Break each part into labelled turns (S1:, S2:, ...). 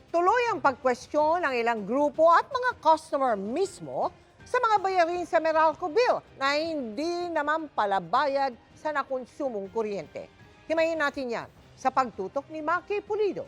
S1: Tuloy ang pagkwestiyon ng ilang grupo at mga customer mismo sa mga bayarin sa Meralco bill na hindi naman pala bayad sa nakonsumong kuryente. Himayin natin yan sa pagtutok ni Maki Pulido.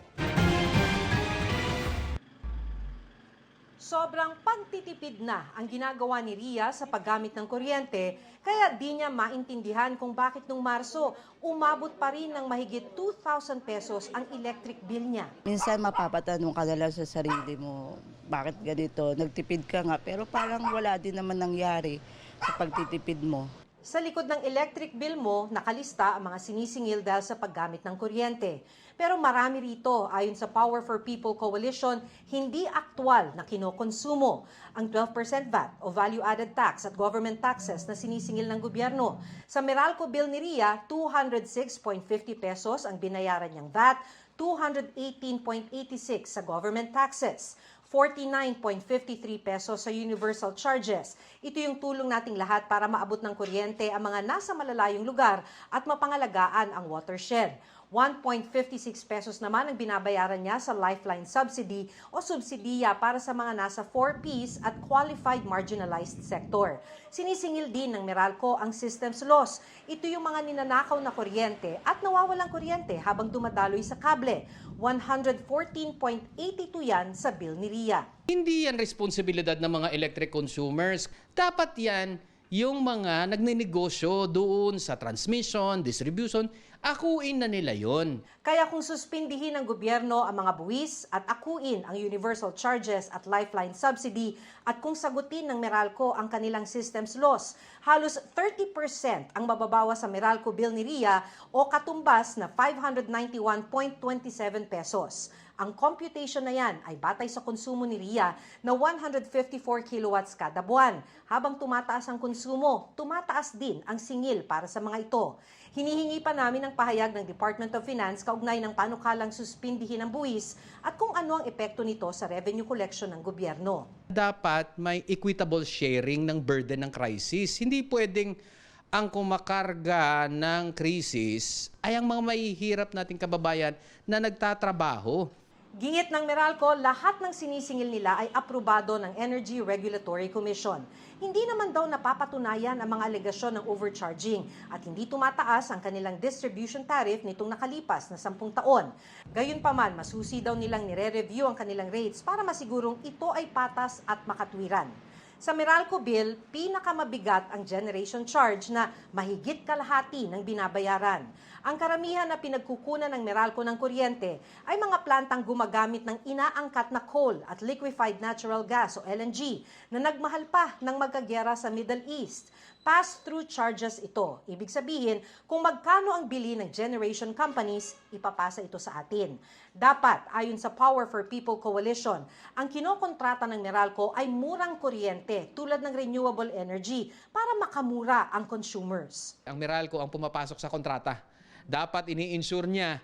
S2: Sobrang pagtitipid na ang ginagawa ni Ria sa paggamit ng kuryente, kaya di niya maintindihan kung bakit nung Marso umabot pa rin ng mahigit 2,000 pesos ang electric bill niya.
S3: Minsan mapapatanong ka na lang sa sarili mo, bakit ganito? Nagtipid ka nga, pero parang wala din naman nangyari sa pagtitipid mo.
S2: Sa likod ng electric bill mo, nakalista ang mga sinisingil dahil sa paggamit ng kuryente. Pero marami rito, ayon sa Power for People Coalition, hindi aktwal na kinokonsumo. Ang 12% VAT o value-added tax at government taxes na sinisingil ng gobyerno. Sa Meralco bill ni Ria, 206.50 pesos ang binayaran niyang VAT, 218.86 sa government taxes. 49.53 pesos sa universal charges. Ito yung tulong nating lahat para maabot ng kuryente ang mga nasa malalayong lugar at mapangalagaan ang watershed. 1.56 pesos naman ang binabayaran niya sa Lifeline Subsidy o subsidiya para sa mga nasa 4Ps at qualified marginalized sector. Sinisingil din ng Meralco ang systems loss. Ito yung mga ninanakaw na kuryente at nawawalang kuryente habang dumadaloy sa kable. 114.82 yan sa bill ni Ria.
S4: Hindi yan responsibilidad ng mga electric consumers. Dapat yan yung mga nagninegosyo doon sa transmission, distribution, akuin na nila yon.
S2: Kaya kung suspindihin ng gobyerno ang mga buwis at akuin ang universal charges at lifeline subsidy at kung sagutin ng Meralco ang kanilang systems loss, halos 30% ang mababawa sa Meralco bill ni Ria o katumbas na 591.27 pesos. Ang computation na yan ay batay sa konsumo ni Ria na 154 kilowatts kada buwan. Habang tumataas ang konsumo, tumataas din ang singil para sa mga ito. Hinihingi pa namin ang pahayag ng Department of Finance kaugnay ng panukalang suspindihin ang buwis at kung ano ang epekto nito sa revenue collection ng gobyerno.
S4: Dapat may equitable sharing ng burden ng crisis. Hindi pwedeng ang kumakarga ng krisis ay ang mga mahihirap nating kababayan na nagtatrabaho.
S2: Gingit ng Meralco, lahat ng sinisingil nila ay aprobado ng Energy Regulatory Commission. Hindi naman daw napapatunayan ang mga alegasyon ng overcharging at hindi tumataas ang kanilang distribution tariff nitong nakalipas na 10 taon. Gayunpaman, masusi daw nilang nire-review ang kanilang rates para masigurong ito ay patas at makatwiran. Sa Meralco bill, pinakamabigat ang generation charge na mahigit kalahati ng binabayaran. Ang karamihan na pinagkukunan ng Meralco ng kuryente ay mga plantang gumagamit ng inaangkat na coal at liquefied natural gas o LNG na nagmahal pa ng magkagyera sa Middle East. Pass-through charges ito. Ibig sabihin, kung magkano ang bili ng generation companies, ipapasa ito sa atin. Dapat, ayon sa Power for People Coalition, ang kinokontrata ng Meralco ay murang kuryente tulad ng renewable energy para makamura ang consumers.
S4: Ang Meralco ang pumapasok sa kontrata. Dapat ini-insure niya.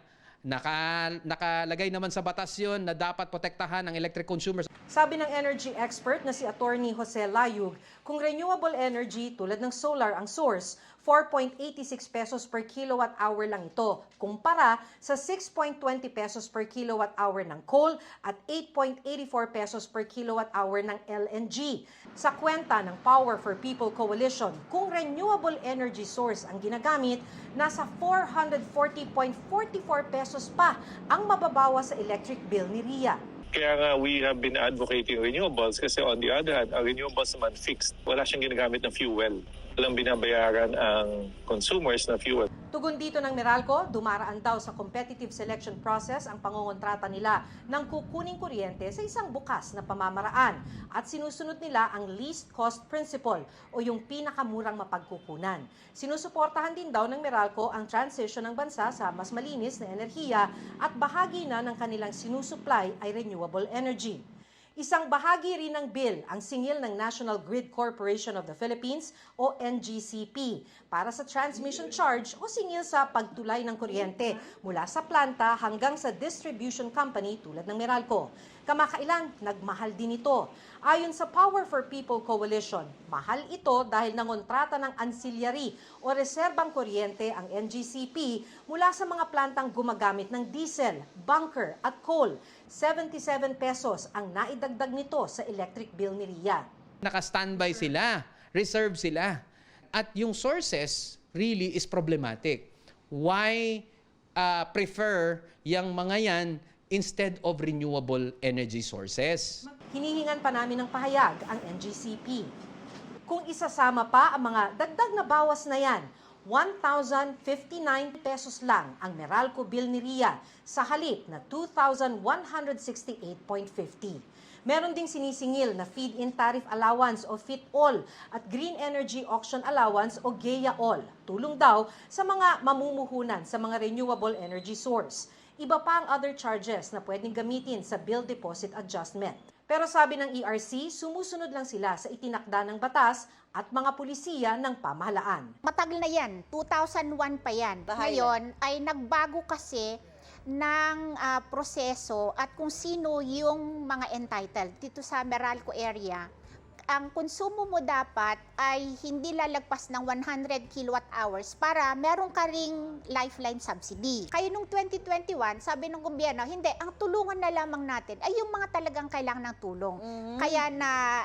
S4: Nakalagay naman sa batas yun na dapat protektahan ang electric consumers.
S2: Sabi ng energy expert na si Attorney Jose Layug, kung renewable energy tulad ng solar ang source, 4.86 pesos per kilowatt hour lang ito, kumpara sa 6.20 pesos per kilowatt hour ng coal at 8.84 pesos per kilowatt hour ng LNG. Sa kwenta ng Power for People Coalition, kung renewable energy source ang ginagamit, nasa 440.44 pesos pa ang mababawa sa electric bill ni Ria.
S5: Kaya nga we have been advocating renewables kasi on the other hand, ang renewables naman fixed. Wala siyang ginagamit na fuel. Walang binabayaran ang consumers na fuel.
S2: Tugon dito ng Meralco, dumaraan daw sa competitive selection process ang pangongontrata nila ng kukuning kuryente sa isang bukas na pamamaraan at sinusunod nila ang least cost principle o yung pinakamurang mapagkukunan. Sinusuportahan din daw ng Meralco ang transition ng bansa sa mas malinis na enerhiya at bahagi na ng kanilang sinusupply ay renewable energy. Isang bahagi rin ng bill ang singil ng National Grid Corporation of the Philippines o NGCP para sa transmission charge o singil sa pagtulay ng kuryente mula sa planta hanggang sa distribution company tulad ng Meralco. Kamakailan, nagmahal din ito. Ayon sa Power for People Coalition, mahal ito dahil nangontrata ng ancillary o reserbang kuryente ang NGCP mula sa mga plantang gumagamit ng diesel, bunker at coal. 77 pesos ang naidagdag nito sa electric bill ni Ria.
S4: Naka-standby sila, reserve sila. At yung sources really is problematic. Why prefer yung mga yan instead of renewable energy sources?
S2: Hinihingan pa namin ng pahayag ang NGCP. Kung isasama pa ang mga dagdag na bawas na yan, 1,059 pesos lang ang Meralco bill ni Ria sa halip na 2,168.50. Meron ding sinisingil na feed-in tariff allowance o FIT-all at Green Energy Auction Allowance o GEA-all. Tulong daw sa mga mamumuhunan sa mga renewable energy source. Iba pa ang other charges na pwedeng gamitin sa bill deposit adjustment. Pero sabi ng ERC, sumusunod lang sila sa itinakda ng batas at mga pulisiya ng pamahalaan.
S6: Matagal na yan, 2001 pa yan. Ngayon ay nagbago kasi ng proseso at kung sino yung mga entitled dito sa Meralco area. Ang konsumo mo dapat ay hindi lalagpas ng 100 kilowatt hours para meron ka ring lifeline subsidy. Kaya nung 2021, sabi ng gobyerno, hindi, ang tulungan na lamang natin ay yung mga talagang kailangan ng tulong. Kaya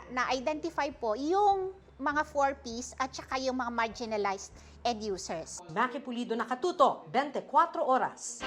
S6: na-identify po yung mga 4Ps at saka yung mga marginalized end users.
S2: Maki Pulido, Nakatuto, 24 Oras.